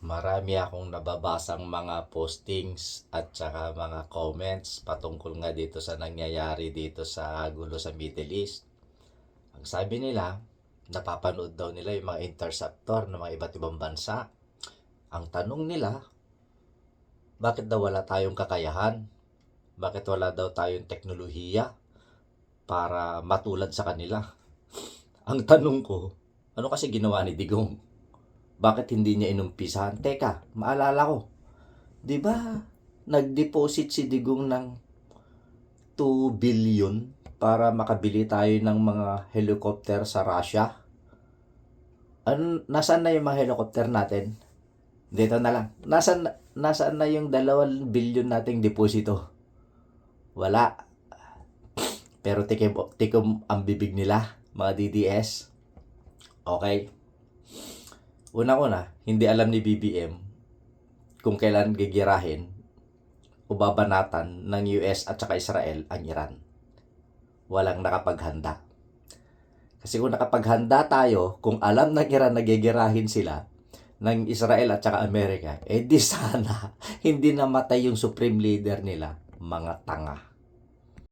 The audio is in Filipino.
Marami akong nababasang mga postings at saka mga comments patungkol nga dito sa nangyayari dito sa gulo sa Middle East. Ang sabi nila, napapanood daw nila yung mga interceptor ng mga iba't ibang bansa. Ang tanong nila, bakit daw wala tayong kakayahan? Bakit wala daw tayong teknolohiya para matulad sa kanila? Ang tanong ko, ano kasi ginawa ni Digong? Bakit hindi niya inumpisahan? Teka, maalala ko, 'di ba nag-deposit si Digong ng 2 billion para makabili tayo ng mga helicopter sa Russia? Nasaan na yung mga helicopter natin? Dito na lang. Nasaan na yung 2 billion nating deposito? Wala. Pero tikom ang bibig nila, mga DDS. Okay. Una-una, hindi alam ni BBM kung kailan gigirahin o babanatan ng US at saka Israel ang Iran. Walang nakapaghanda. Kasi kung nakapaghanda tayo, kung alam ng Iran na gigirahin sila ng Israel at saka Amerika, di sana hindi namatay yung supreme leader nila, mga tanga.